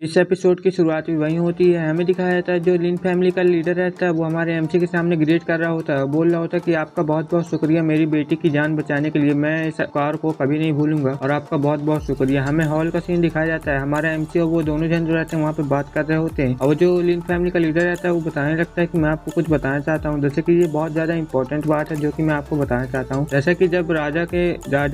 इस एपिसोड की शुरुआत भी वहीं होती है। हमें दिखाया जाता है जो लिन फैमिली का लीडर रहता है वो हमारे एमसी के सामने ग्रेट कर रहा होता है, बोल रहा होता है कि आपका बहुत बहुत शुक्रिया मेरी बेटी की जान बचाने के लिए, मैं इस कार को कभी नहीं भूलूंगा और आपका बहुत बहुत शुक्रिया। हमें हॉल का सीन दिखाया जाता है, हमारा एमसी और वो दोनों जन जो रहते हैं वहाँ पे बात कर रहे होते हैं और जो लिन फैमिली का लीडर रहता है वो बताने लगता है कि मैं आपको कुछ बताना चाहता हूँ। जैसे कि ये बहुत ज्यादा इंपॉर्टेंट बात है जो कि मैं आपको बताना चाहता हूँ। जैसे कि जब राजा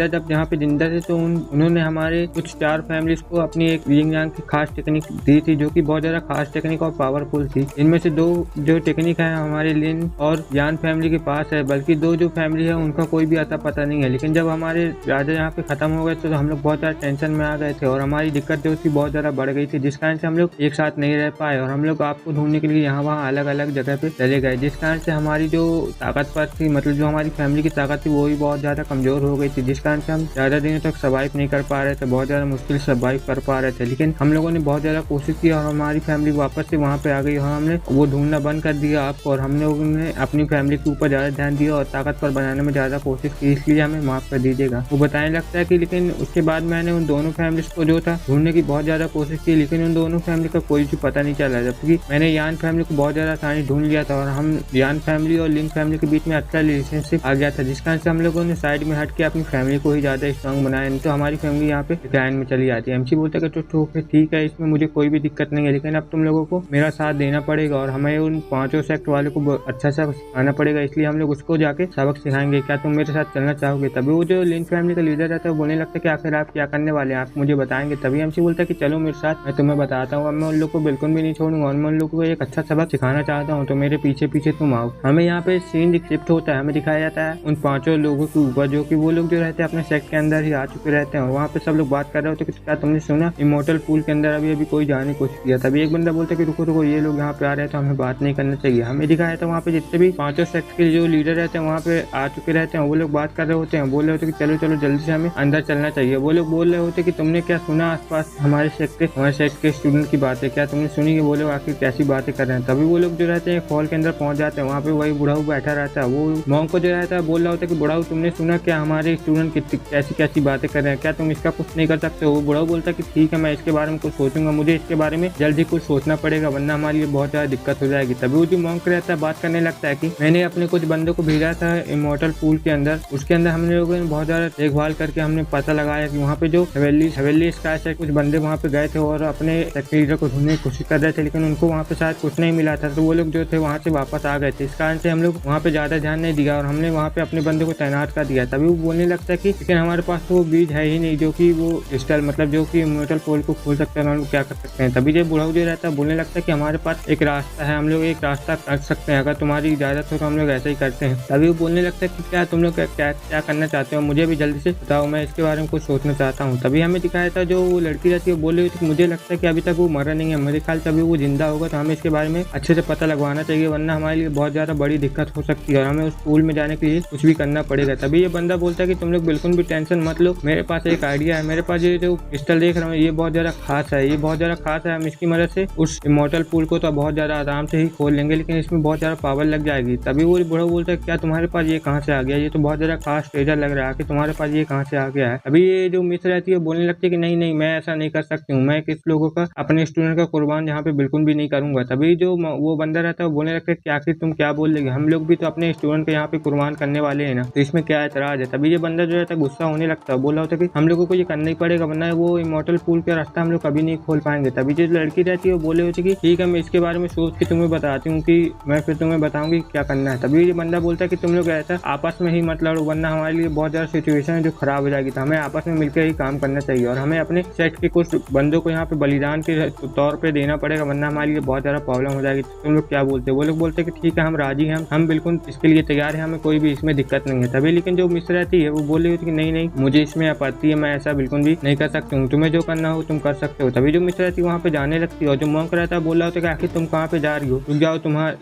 जब यहाँ पे जिंदा थे तो उन्होंने हमारे कुछ 4 फैमिलीज को अपनी एक यिंग यांग की खास टेक्निक दी थी जो कि बहुत ज्यादा खास टेक्निक और पावरफुल थी। इनमें से 2 जो टेक्निक है हमारे लिन और यान फैमिली के पास है, बल्कि 2 जो फैमिली है उनका कोई भी अता पता नहीं है। लेकिन जब हमारे राजा यहाँ पे खत्म हो गए तो हम लोग बहुत ज्यादा टेंशन में आ गए थे और हमारी दिक्कत जो थी बहुत ज्यादा बढ़ गई थी, जिस कारण से हम लोग एक साथ नहीं रह पाए और हम लोग आपको ढूंढने के लिए यहाँ वहाँ अलग अलग जगह पे चले गए, जिस कारण से हमारी जो ताकतवर थी, मतलब जो हमारी फैमिली की ताकत थी वो भी बहुत ज्यादा कमजोर हो गई थी, जिस कारण से हम ज्यादा दिनों तक सर्वाइव नहीं कर पा रहे थे, बहुत ज्यादा मुश्किल सर्वाइव कर पा रहे थे। लेकिन हम लोगों ने बहुत ज्यादा कोशिश की और हमारी फैमिली वापस से वहाँ पे आ गई और हमने वो ढूंढना बंद कर दिया आपको, और हमने उन्हें अपनी फैमिली के ऊपर ज्यादा ध्यान दिया और ताकतवर बनाने में ज्यादा कोशिश की, इसलिए हमें माफ कर दीजिएगा। वो बताने लगता है कि लेकिन उसके बाद मैंने उन दोनों फैमिलीज को जो था ढूंढने की बहुत ज्यादा कोशिश की, लेकिन उन दोनों फैमिली का कोई भी पता नहीं चला, जबकि मैंने यान फैमिली को बहुत ज्यादा आसानी ढूंढ लिया था और हम यान फैमिली और लिंक फैमिली के बीच में अच्छा रिलेशनशिप आ गया था, जिस कारण से हम लोगों ने साइड में हट के अपनी फैमिली को ही ज्यादा स्ट्रॉन्ग बनाया, नहीं तो हमारी फैमिली यहाँ पे डिक्लाइन में चली जाती है। एमसी बोलता है कि तो ठीक है, इसमें मुझे कोई भी दिक्कत नहीं है, लेकिन अब तुम लोगों को मेरा साथ देना पड़ेगा और हमें उन 5 सेक्ट वाले को अच्छा सा सिखाना पड़ेगा, इसलिए हम लोग उसको जाके सबक सिखाएंगे, क्या तुम मेरे साथ चलना चाहोगे? तभी वो जो लिन फैमिली का लीडर रहता है वो बोलने लगता है कि आखिर आप क्या करने वाले हैं, आप मुझे बताएंगे? तभी एमसी बोलता है कि चलो मेरे साथ, मैं तुम्हें बताता हूँ, अब मैं उन लोग को बिल्कुल भी नहीं छोड़ूंगा और मैं उन लोगों को एक अच्छा सबक सिखाना चाहता हूँ, तो मेरे पीछे पीछे तुम आओ। हमें यहाँ पे सीन शिफ्ट होता है, हमें दिखाया जाता है उन 5 लोगों के ऊपर, जो कि वो लोग जो रहते हैं अपने सेक्ट के अंदर ही आ चुके रहते हैं और वहाँ पे सब लोग बात कर रहे होते हैं कि क्या तुमने सुना इमोर्टल पूल के अंदर अभी कोई जाने की कोशिश किया? तभी एक बंदा बोलता है कि रुको रुको, ये लोग यहाँ पे आ रहे हैं तो हमें बात नहीं करना चाहिए। हमें दिखाया था वहाँ पे जितने भी 5 सेक्ट के जो लीडर रहते हैं वहाँ पे आ चुके रहते हैं, वो लोग बात कर रहे होते हैं, बोल रहे होते हैं कि चलो चलो जल्दी से हमें अंदर चलना चाहिए। वो लोग बोल रहे होते हैं कि तुमने क्या सुना आसपास हमारे सेक्ट के स्टूडेंट की बातें, क्या तुमने सुनी कि वो लोग आखिर कैसी बातें कर रहे हैं? तभी वो लोग जो रहते हैं हॉल के अंदर पहुंच जाते हैं, वहाँ पे वही बुढ़ाऊ बैठा रहता है, वो मॉन्क को जो रहता है बोल रहा होता है कि बुढ़ाऊ तुमने सुना क्या हमारे स्टूडेंट कैसी कैसी बातें कर रहे हैं, क्या तुम इसका कुछ नहीं कर सकते हो? वो बुढ़ाऊ बोलता है कि ठीक है, मैं इसके बारे में कुछ सोचूंगा, मुझे इसके बारे में जल्दी कुछ सोचना पड़ेगा वरना हमारे लिए बहुत ज्यादा दिक्कत हो जाएगी। तभी वो जो मॉन्क रहता है बात करने लगता है कि मैंने अपने कुछ बंदों को भेजा था इमोर्टल पूल के अंदर, उसके अंदर हम लोगों ने बहुत ज्यादा देखभाल करके हमने पता लगाया कि वहाँ पे जो हवेली स्काई से कुछ बंदे वहाँ पे गए थे और अपने लीडर को ढूंढने की कोशिश कर रहे थे, लेकिन उनको वहाँ पे शायद कुछ नहीं मिला था, तो वो लोग जो थे वहाँ से वापस आ गए थे, इस कारण से हम लोग वहाँ पे ज्यादा ध्यान नहीं दिया और हमने वहाँ पे अपने बंदे को तैनात कर दिया। तभी वो बोलने लगता है कि लेकिन हमारे पास तो वो बीज है ही नहीं जो कि वो क्रिस्टल, मतलब जो कि इमोर्टल पोल को खोल सकते हैं, हम लोग क्या कर सकते हैं? तभी जो बुढ़ाऊ जो रहता है बोलने लगता है कि हमारे पास एक रास्ता है, हम लोग एक रास्ता कर सकते हैं, अगर तुम्हारी इजाजत हो तो हम लोग ऐसा ही करते हैं। तभी वो बोलने लगता है कि क्या तुम लोग क्या करना चाहते हो, मुझे भी जल्दी से बताओ, मैं इसके बारे में कुछ सोचना चाहता हूँ। तभी हमें दिखाया था जो वो लड़की रहती है वो बोल रही थी कि मुझे लगता है कि अभी तक वो मरा नहीं है, मेरे ख्याल से अभी वो जिंदा होगा, तो हमें इसके बारे में अच्छे से पता लगवाना चाहिए वरना हमारे लिए बहुत ज्यादा बड़ी दिक्कत हो सकती है और हमें उस पूल में जाने के लिए कुछ भी करना पड़ेगा। तभी ये बंदा बोलता है कि तुम लोग बिल्कुल भी टेंशन मत लो, मेरे पास एक आइडिया है, मेरे पास ये जो पिस्टल देख रहा हूँ ये बहुत ज्यादा खास है, ये बहुत ज्यादा खास है, हम इसकी मदद से उस इमोर्टल पूल को तो बहुत ज्यादा आराम से ही खोल लेंगे, लेकिन इसमें बहुत ज्यादा पावर लग जाएगी। तभी वो बुढ़ा बोलता है क्या तुम्हारे पास ये कहाँ से आ गया, ये तो बहुत ज्यादा खास ट्रेजर लग रहा है कि तुम्हारे पास ये कहाँ से आ गया है? अभी ये जो मिस रहती है बोलने लगती है कि नहीं मैं ऐसा नहीं कर सकती हूँ, मैं किस लोगों का अपने स्टूडेंट का कुर्बान यहाँ पे बिल्कुल भी नहीं करूंगा। तभी जो वो बंदा रहता है वो बोलने लगता है कि आखिर तुम क्या बोल रहे, हम लोग भी तो अपने स्टूडेंट को यहाँ पे कुर्बान करने वाले हैं ना, तो इसमें क्या एतराज है? तभी ये बंदा जो रहता है गुस्सा होने लगता है, बोल रहा होता है कि हम लोगों को ये करना ही पड़ेगा वरना वो इमोर्टल पूल का रास्ता हम लोग कभी नहीं खोल पाएंगे। तभी जो लड़की रहती है वो बोले होती है कि ठीक है, मैं इसके बारे में सोच के तुम्हें बताती हूँ कि मैं फिर तुम्हें बताऊंगी क्या करना है। तभी ये बंदा बोलता है कि तुम लोग ऐसा आपस में ही मत लड़ो वरना हमारे लिए बहुत ज्यादा सिचुएशन है जो खराब हो जाएगी, तो हमें आपस में मिलकर ही काम करना चाहिए और हमें अपने सेट के कुछ बंदों को यहाँ पे बलिदान के तौर पे देना पड़ेगा वरना हमारे लिए बहुत ज्यादा प्रॉब्लम हो जाएगी। तुम लोग क्या बोलते हो? वो लोग बोलते हैं कि ठीक है, हम राजी हैं, हम बिल्कुल इसके लिए तैयार हैं, हमें कोई भी इसमें दिक्कत नहीं है। तभी लेकिन जो मिस रहती है वो बोल रही होती है कि नहीं मुझे इसमें आपत्ति है, मैं ऐसा बिल्कुल भी नहीं कर सकती हूँ, तुम्हें जो करना हो तुम कर सकते हो। तभी जो मिस रहती है वहाँ पे जाने लगती है और जो मॉन्क रहता है बोल रहा होता है कि आखिर तुम कहाँ पे जा रही हो, रुक जाओ,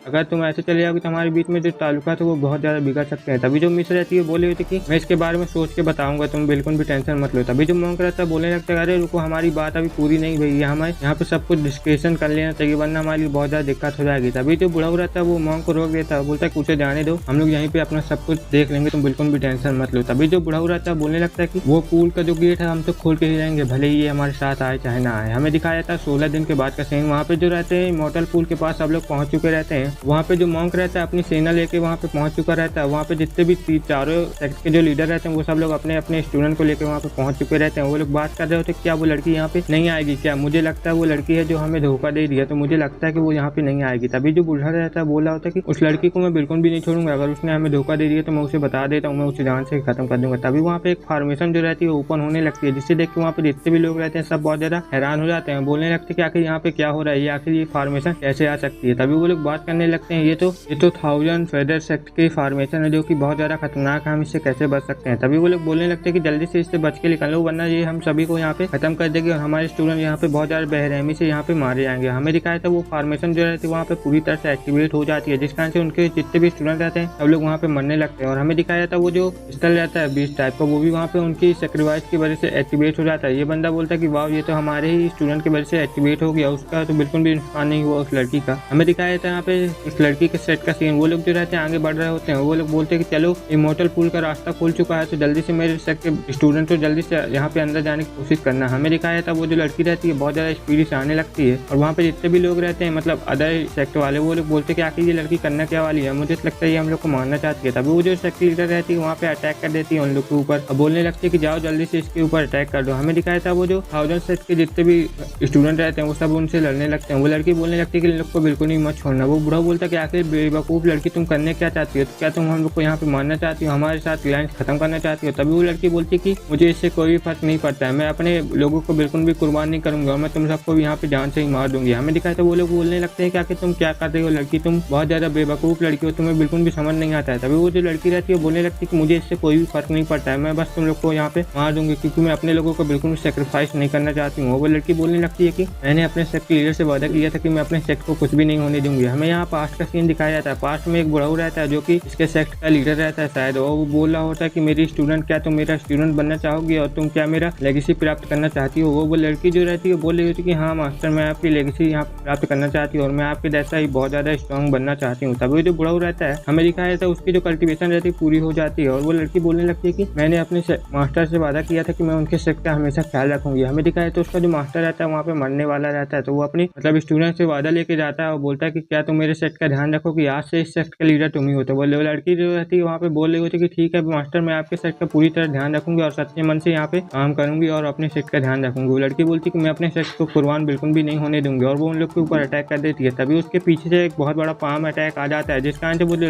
अगर तुम ऐसे चले जाओगे तो हमारे बीच में जो ताल्लुकात है वो बहुत ज्यादा बिगड़ सकते हैं। तभी जो मिस रहती है बोली होती है कि मैं इसके बारे में सोच के बताऊंगा, तुम बिल्कुल भी टेंशन मत लो। तभी जो मॉन्क रहता है बोलने लगता है अरे रुको, हमारी बात अभी पूरी नहीं हुई है, हमें यहाँ पे सब कुछ डिस्कशन कर लेना चाहिए वरना हमारे लिए बहुत ज्यादा दिक्कत हो जाएगी। तभी जो बुढ़ा रहता है वो मॉन्क को रोक देता है, बोलता है कुछ जाने दो, हम लोग यहीं पे अपना सब कुछ देख लेंगे, तुम बिल्कुल भी टेंशन मत लो। तभी जो बुढ़ा रहता है बोलने लगता है कि वो पूल का जो गेट है हम तो खोल के ही रहेंगे, भले ही ये हमारे साथ आए चाहे ना आए। हमें दिखाया था 16 दिन के बाद का सीन। वहाँ पे जो रहते हैं इमॉर्टल पूल के पास सब लोग पहुंच चुके रहते हैं। वहाँ पे जो मॉन्क रहता है अपनी सेना लेके वहाँ पे पहुंच चुका रहता है। वहाँ पे जितने भी चारों सेक्ट के जो लीडर रहते हैं वो सब लोग अपने अपने स्टूडेंट को लेकर वहाँ पे पहुंच चुके रहते हैं। वो लोग बात कर रहे होते क्या वो लड़की यहाँ पे नहीं आएगी क्या, मुझे लगता है वो लड़की है जो हमें धोखा दे रही है, तो मुझे लगता है कि वो यहाँ पे नहीं आएगी। तभी जो बूढ़ा रहता है बोला होता है कि उस लड़की को मैं बिल्कुल भी नहीं छोड़ूंगा, अगर उसने हमें धोखा दे दिया तो मैं उसे बता देता हूँ, मैं उसे जान से खत्म कर दूंगा। तभी वहाँ पे एक फॉर्मेशन जो रहती है ओपन होने लगती है, जिससे देख के वहाँ पे जितने भी लोग रहते हैं सब बहुत ज्यादा हैरान हो जाते हैं, बोलने लगते हैं कि आखिर यहाँ पे क्या हो रहा है, ये आखिर ये फॉर्मेशन कैसे आ सकती है। तभी वो लोग बात करने लगते हैं ये तो 1000 फेदर सेक्ट की फॉर्मेशन है जो कि बहुत ज्यादा खतरनाक है, हम इससे कैसे बच सकते हैं। तभी वो लोग बोलने लगते हैं कि जल्दी से इससे बच के निकलो वरना ये हम सभी को यहाँ पे खत्म कर देगी और हमारे स्टूडेंट यहाँ पे बहुत ज्यादा बेरहमी से यहाँ पे मारे जाएंगे। हमें दिखाया था वो फॉर्मेशन जो रहती है वहाँ पे पूरी तरह से एक्टिवेट हो जाती है, जिस कारण से उनके जितने भी स्टूडेंट रहते हैं सब लोग वहाँ पे मरने लगते हैं। और हमें दिखाया था वो जो स्थल रहता है बीच टाइप का वो भी वहाँ पे उनकी सेक्रीफाइस की वजह से एक्टिवेट हो जाता है। ये बंदा बोलता है कि वाह ये तो हमारे ही स्टूडेंट की वजह से एक्टिवेट हो गया, उसका तो बिल्कुल भी नुकसान नहीं हुआ उस लड़की का। हमें दिखाया था यहाँ पे उस लड़की के सेट का सीन। वो लोग जो रहते हैं आगे बढ़ रहे होते हैं, वो लोग बोलते हैं कि चलो इमॉर्टल पूल का रास्ता खुल चुका है तो जल्दी से मेरे सेट के स्टूडेंट को जल्दी से यहाँ पे अंदर जाने की कोशिश करना। हमें दिखाया था वो जो लड़की रहती है बहुत ज्यादा स्पीड से आने लगती है और वहाँ पे जितने भी लोग रहते हैं मतलब अदर सेक्ट वाले वो लोग बोलते हैं कि आखिर ये लड़की करना क्या वाली है, मुझे लगता है ये हम लोग को मारना चाहती है। तभी वो जो सेक्ट लीडर रहती है वहाँ पे अटैक कर देती है उन लोग के ऊपर और बोलने लगती है कि जाओ जल्दी से इसके ऊपर अटैक कर दो। हमें दिखाया था वो जो 1000 सेक्ट के जितने भी स्टूडेंट रहते हैं वो सब उनसे लड़ने लगते हैं। वो लड़की बोलने लगती है कि इन लोग को बिल्कुल नहीं मत छोड़ना। वो बुढ़ा बोलता है कि आखिर बेवकूफ लड़की तुम करने क्या चाहती हो, तो क्या तुम हम लोग को यहाँ पे मारना चाहती हो, हमारे साथ लाइन्स खत्म करना चाहती हो। तभी वो लड़की बोलती है कि मुझे इससे कोई भी फर्क नहीं पड़ता है, मैं अपने लोगों को बिल्कुल भी कुर्बान नहीं करूंगा, मैं तुम सबको यहाँ पे जान से ही मार दूंगी। हमें दिखाया था वो लोग बोलने लगते हैं कि आखिर तुम क्या कर रही हो लड़की, तुम बहुत ज्यादा बेवकूफ लड़की हो, तुम्हें बिल्कुल भी समझ नहीं आता है। तभी वो जो लड़की रहती है बोलने लगती है कि मुझे इससे कोई भी फर्क नहीं पड़ता है, मैं बस तुम लोग को यहाँ पे मार दूंगी क्योंकि मैं अपने लोगों को बिल्कुल भी सेक्रीफाइस नहीं करना चाहती हूँ। वो लड़की बोलने लगती है कि मैंने अपने सेक्ट लीडर से वादा किया था कि मैं अपने सेक्ट को कुछ भी नहीं होने दूंगी। हमें यहाँ पास्ट का सीन दिखाया जाता है। पास्ट में एक बुढ़ा रहता है जो कि इसके सेक्ट का लीडर रहता है शायद, और वो बोल रहा होता है कि मेरी स्टूडेंट क्या तुम मेरा स्टूडेंट बनना चाहोगी और तुम क्या मेरा लेगेसी प्राप्त करना चाहती हो। वो लड़की जो रहती है बोल रही होती है कि हाँ मास्टर मैं आपकी लेगेसी यहाँ प्राप्त करना चाहती हूँ और मैं आपके जैसा ही बहुत ज्यादा स्ट्रॉन्ग बनना चाहती हूँ। तभी जो बुढ़ा रहता है हमें दिखाया जाता है उसकी जो कल्टिवेशन रहती है पूरी हो जाती है और वो लड़की बोलने लगती है कि मैंने अपने मास्टर से वादा किया था कि मैं उनके सेक्ट का हमेशा ख्याल रखूंगी। हमें दिखाया तो उसका जो मास्टर रहता है वहाँ पे मरने वाला रहता है, तो वो अपनी मतलब स्टूडेंट से वादा लेके जाता है और बोलता है कि क्या तुम मेरे सेक्ट का ध्यान रखोगी, आज से इस सेक्ट का लीडर तुम ही होते। वो लड़की जो रहती है वहाँ पे बोल रही होती है कि ठीक है मास्टर मैं आपके सेक्ट का पूरी तरह ध्यान रखूंगी और सच्चे मन से यहाँ पे काम करूंगी और अपने सेक्ट का ध्यान रखूंगी। वो लड़की बोलती है कि मैं अपने सेक्ट को कुर्बान बिल्कुल भी नहीं होने दूंगी और वो उन लोग के ऊपर अटैक कर देती है। तभी उसके पीछे से एक बहुत बड़ा पाम अटैक आ जाता है जिस कारण से वो जो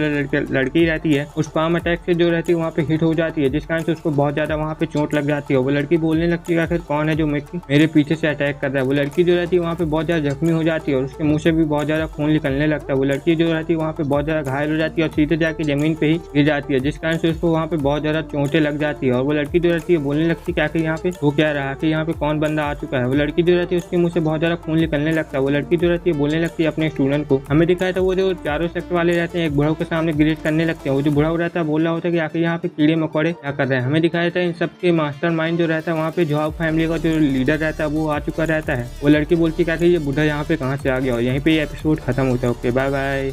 लड़की रहती है उस पाम अटैक से जो रहती है वहाँ पे हिट हो जाती है, जिस कारण से उसको बहुत ज्यादा वहाँ पे चोट लग जाती है। वो लड़की बोलने लगती है आखिर कौन है जो मेरे पीछे से अटैक कर रहा है। वो लड़की जो रहती है वहाँ पे बहुत ज्यादा जख्मी हो जाती है और उसके मुंह से भी बहुत ज्यादा खून निकलने लगता है। वो लड़की जो रहती है वहाँ पे बहुत ज्यादा घायल हो जाती है और सीधे जाके जमीन पे ही गिर जाती है, जिस कारण से उसको वहाँ पे बहुत ज्यादा चोटें लग जाती है। और वो लड़की जो रहती है बोलने लगती है कि यहाँ पे वो क्या रहा कि यहाँ पे कौन बंदा आ चुका है। वो लड़की जो रहती है उसके मुंह से बहुत ज्यादा खून निकलने लगता है। वो लड़की जो रहती है बोलने लगती है अपने स्टूडेंट को। हमें दिखाया था वो जो चारों सेक्ट वाले रहते हैं एक बुढ़ाऊ के सामने ग्रेड करने लगते हैं। वो जो बुढ़ाऊ रहता है बोल रहा होता है कि आखिर यहाँ पे कीड़े मकोड़े क्या कर रहे हैं। हमें दिखाया था इन सबके मास्टरमाइंड जो रहता है वहाँ पे झुआव फैमिली का जो लीडर रहता है वो आ चुका रहता है। वो लड़की बोलती है कि ये बुढ़ा यहाँ पे कहाँ से आ गया और यहीं पे एपिसोड खत्म होता है। Okay bye bye.